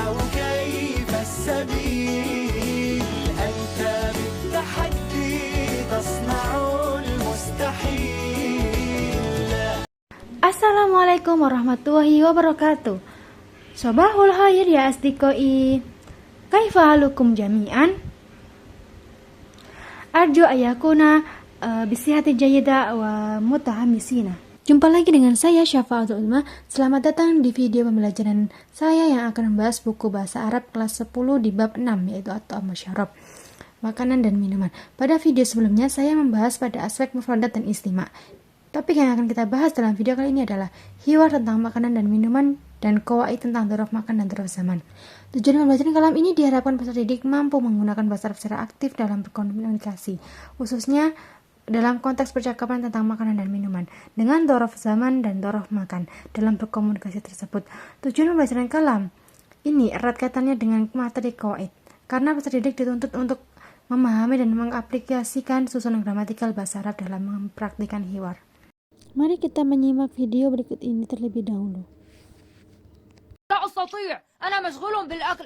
أو كيف السبيل أنت بالتحدي تصنع المستحيل. Assalamualaikum warahmatullahi wabarakatuh. Sobahul khair ya asdiqai. Kaifa halukum jami'an? Arju ayakuna bisihati jayyida wa mutahamisina. Jumpa lagi dengan saya Syafa'atul Ulma. Selamat datang di video pembelajaran saya yang akan membahas buku bahasa Arab kelas 10 di bab 6, yaitu at-ta'am wasyarab, makanan dan minuman. Pada video sebelumnya saya membahas pada aspek mufradat dan istima'. Topik yang akan kita bahas dalam video kali ini adalah hiwar tentang makanan dan minuman dan qawaid tentang dzaraf makan dan dzaraf zaman. Tujuan pembelajaran kalam ini diharapkan peserta didik mampu menggunakan bahasa Arab secara aktif dalam berkomunikasi, khususnya dalam konteks percakapan tentang makanan dan minuman, dengan dzaraf zaman dan dzaraf makan dalam berkomunikasi tersebut. Tujuan pembelajaran kalam ini erat kaitannya dengan materi qawaid, karena peserta didik dituntut untuk memahami dan mengaplikasikan susunan gramatikal bahasa Arab dalam mempraktikkan hiwar. Mari kita menyimak video berikut ini terlebih dahulu. لا أستطيع، أنا مشغول بالأكل.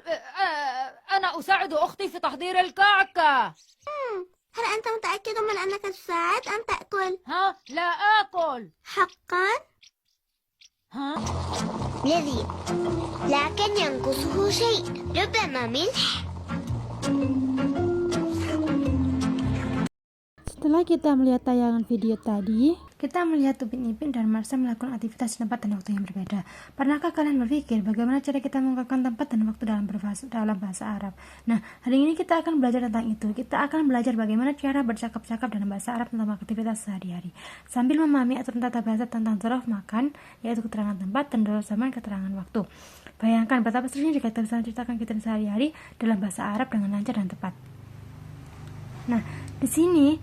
أنا أساعد أختي في تحضير الكعكة. هل أنت متأكد من أنك تساعد أم تأكل؟ ها؟ لا آكل. حقا؟ ها؟ لذيذ، لكن ينقصه شيء، ربما ملح. Setelah kita melihat tayangan video tadi, kita melihat Upin Ipin dan Marsha melakukan aktivitas di tempat dan waktu yang berbeda. Pernahkah kalian berpikir bagaimana cara kita mengungkapkan tempat dan waktu dalam bahasa Arab? Nah, hari ini kita akan belajar tentang itu. Kita akan belajar bagaimana cara bercakap-cakap dalam bahasa Arab tentang aktivitas sehari-hari, sambil memahami aturan tata bahasa tentang dzaraf makan, yaitu keterangan tempat, dan dzaraf zaman, keterangan waktu. Bayangkan betapa serunya jika kita bisa menceritakan kegiatan sehari-hari dalam bahasa Arab dengan lancar dan tepat. Nah, di sini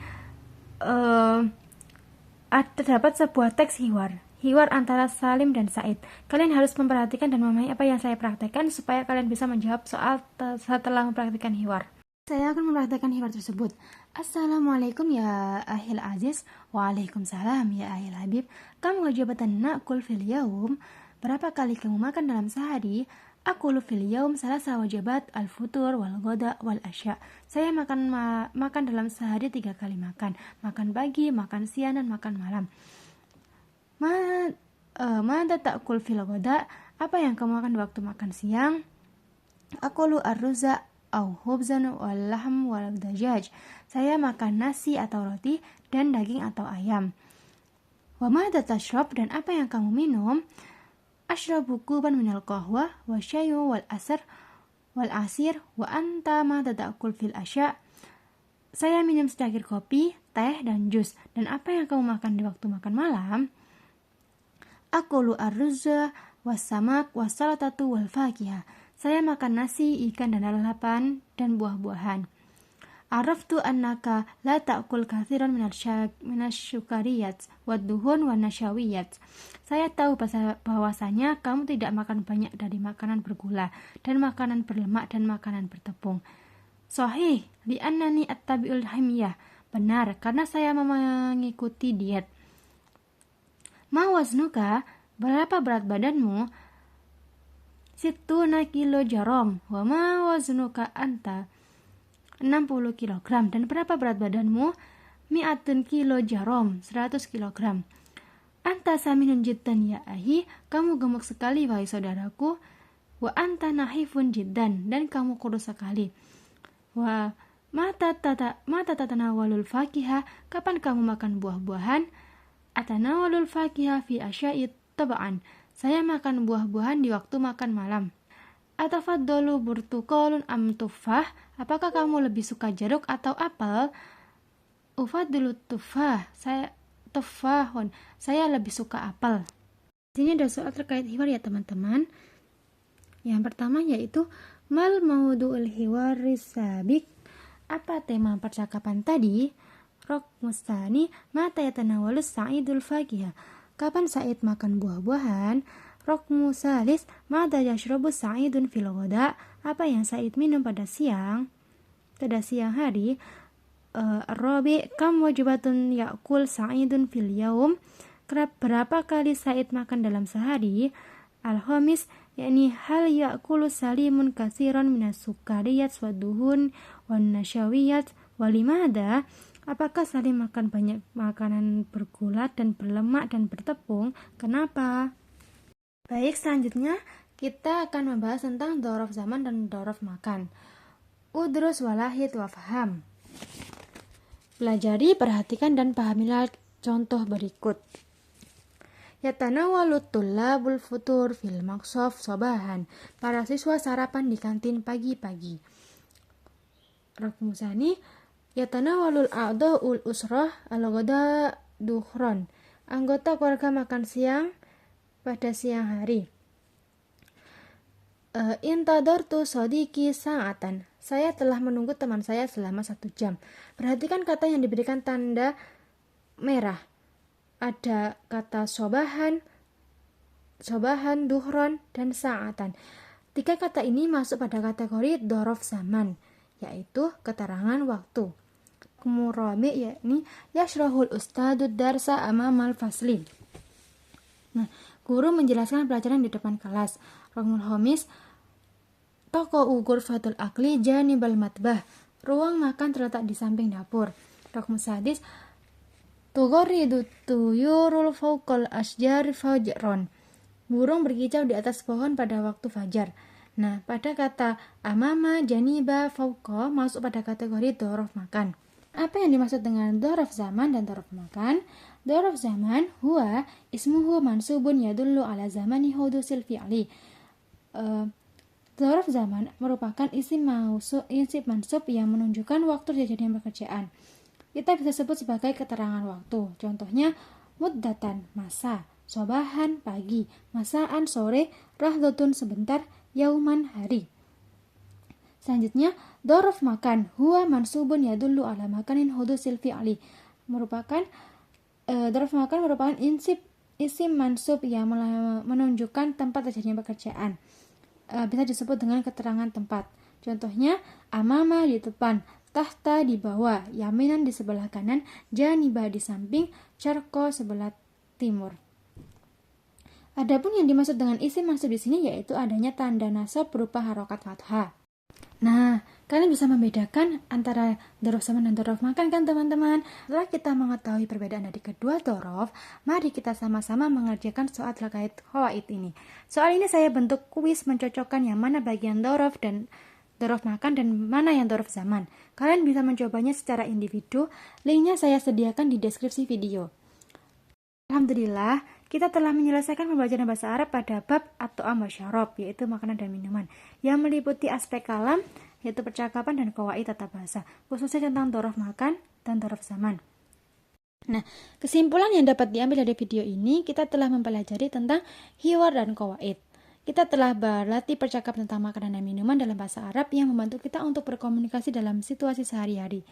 terdapat sebuah teks hiwar antara Salim dan Said. Kalian harus memperhatikan dan memahami apa yang saya praktekkan supaya kalian bisa menjawab soal setelah mempraktikkan hiwar. Saya akan mempraktikkan hiwar tersebut. Assalamualaikum ya ahil aziz. Waalaikumsalam ya ahil habib. Kamu wajibatan na'kul fil yaum. Berapa kali kamu makan dalam sehari? Aku fil yaum salasa wajibat al-futur wal ghoda wal asya. Saya makan dalam sehari 3 kali makan pagi, makan siang, dan makan malam. Mada ta'kul fil ghoda? Apa yang kamu makan di waktu makan siang? Akulu ar-ruza au hubzan wal lahm wal dajaj. Saya makan nasi atau roti dan daging atau ayam. Wa mada tashrab? Dan apa yang kamu minum? Ashrabu kuban minal qahwa wa syayu wal asir wa anta ma tadakul fil asya. Saya minum secangkir kopi, teh, dan jus. Dan apa yang kamu makan di waktu makan malam? Akulu ar-ruzza was samak was salatatu wal fakiha. Saya makan nasi, ikan, dan lalapan dan buah-buahan. Araftu annaka la ta'kul kathiran minasyukariyat wad-duhun wa nasyawiyat. Saya tahu bahwasanya kamu tidak makan banyak dari makanan bergula dan makanan berlemak dan makanan bertepung. Sahih, li'annani attabi'ul himyah. Benar, karena saya mengikuti diet. Ma waznuka? Berapa berat badanmu? Situna kilo jarom. Wa ma waznuka anta? 60 kg. Dan berapa berat badanmu? Mi'atun kilo jarom, 100 kg. Anta saminun jiddan ya ahi, kamu gemuk sekali wahai saudaraku. Wa anta nahifun jiddan, dan kamu kurus sekali. Wa mata tatanawalul fakiha, kapan kamu makan buah-buahan? Atanawalul fakiha fi asya'id taba'an, saya makan buah-buahan di waktu makan malam. Atafaddalu burtuqalun am tufah? Apakah kamu lebih suka jeruk atau apel? Ufaddilu tufah. Saya lebih suka apel. Di sini ada soal terkait hiwar ya teman-teman. Yang pertama yaitu mal maudu'ul hiwaris sabik. Apa tema percakapan tadi? Rok mustani mata yatanawalus sa'idul fakiha. Kapan Said makan buah-buahan? Rokmu salis, mada yashrabu Sa'idun fil ghoda? Apa yang Said minum pada siang hari? Rabi, kam wajibatun yakul Sa'idun fil yaum? Berapa kali Said makan dalam sehari? Al-khamis, yakni hal ya'kulu salimun katsiran minas sukariyat waduhun wan nasyawiyat walimada. Apakah Salim makan banyak makanan bergula dan berlemak dan bertepung? Kenapa? Baik, selanjutnya kita akan membahas tentang dzaraf zaman dan dzaraf makan. Udrus walahid wafham. Pelajari, perhatikan dan pahamilah contoh berikut. Yatanawalut tullabul futur fil maqsaf sabahan. Para siswa sarapan di kantin pagi-pagi. Rakmusani, yatanawalul a'dha'ul usrah al-ghada dukhran. Anggota keluarga makan siang pada siang hari. Intadartu sodiki sa'atan. Saya telah menunggu teman saya selama 1 jam. Perhatikan kata yang diberikan tanda merah. Ada kata sobahan, duhron, dan sa'atan. 3 kata ini masuk pada kategori dzaraf zaman, yaitu keterangan waktu. Murami, yakni yashrahul ustadud darsa amamal fasli. Nah, guru menjelaskan pelajaran di depan kelas. Rokmul homis, toko ugur fatul akli janibal matbah. Ruang makan terletak di samping dapur. Rokmul sadis, tugoridu tuyurul fawqal asjar fajron. Burung berkicau di atas pohon pada waktu fajar. Nah, pada kata amama, janiba, fawqa masuk pada kategori dzaraf makan. Apa yang dimaksud dengan dzaraf zaman dan dzaraf makan? Dzaraf zaman huwa ismuhu mansubun yadullu ala zamani hudusil fi'li. Dzaraf zaman merupakan isim mansub yang menunjukkan waktu terjadinya pekerjaan. Kita bisa sebut sebagai keterangan waktu. Contohnya, muddatan, masa, sobahan, pagi, masaan, sore, rahdotun, sebentar, yauman, hari. Selanjutnya, dzaraf makan, huwa mansubun yadullu ala makanin hudusil fi'li. Dzaraf makan merupakan isim mansub yang menunjukkan tempat terjadinya pekerjaan. Bisa disebut dengan keterangan tempat. Contohnya, amama di depan, tahta di bawah, yaminan di sebelah kanan, janiba di samping, charko sebelah timur. Adapun yang dimaksud dengan isim mansub di sini yaitu adanya tanda nasab berupa harokat fathah. Nah, kalian bisa membedakan antara dzaraf zaman dan dzaraf makan kan teman-teman? Setelah kita mengetahui perbedaan dari kedua dzaraf, mari kita sama-sama mengerjakan soal terkait qawaid ini. Soal ini saya bentuk kuis mencocokkan yang mana bagian dzaraf dan dzaraf makan dan mana yang dzaraf zaman. Kalian bisa mencobanya secara individu. Linknya saya sediakan di deskripsi video. Alhamdulillah, kita telah menyelesaikan pembelajaran bahasa Arab pada bab atau am syarab, yaitu makanan dan minuman, yang meliputi aspek kalam, yaitu percakapan dan qawaid tata bahasa, khususnya tentang dzaraf makan dan dzaraf zaman. Nah, kesimpulan yang dapat diambil dari video ini, kita telah mempelajari tentang hiwar dan qawaid. Kita telah berlatih percakapan tentang makanan dan minuman dalam bahasa Arab yang membantu kita untuk berkomunikasi dalam situasi sehari-hari.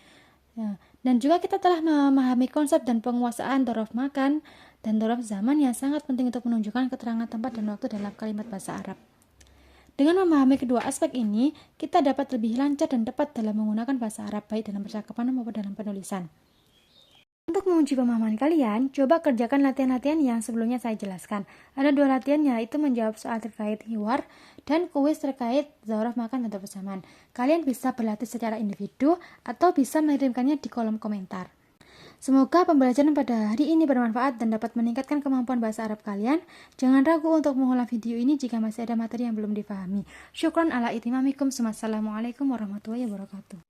Dan juga kita telah memahami konsep dan penguasaan dzaraf makan dan dzaraf zaman yang sangat penting untuk menunjukkan keterangan tempat dan waktu dalam kalimat bahasa Arab. Dengan memahami kedua aspek ini, kita dapat lebih lancar dan tepat dalam menggunakan bahasa Arab baik dalam percakapan maupun dalam penulisan. Untuk menguji pemahaman kalian, coba kerjakan latihan-latihan yang sebelumnya saya jelaskan. Ada 2 latihan, yaitu menjawab soal terkait hiwar dan kuis terkait dzaraf makan dan dzaraf zaman. Kalian bisa berlatih secara individu atau bisa mengirimkannya di kolom komentar. Semoga pembelajaran pada hari ini bermanfaat dan dapat meningkatkan kemampuan bahasa Arab kalian. Jangan ragu untuk mengulang video ini jika masih ada materi yang belum dipahami. Syukran ala itimamikum. Wassalamualaikum warahmatullahi wabarakatuh.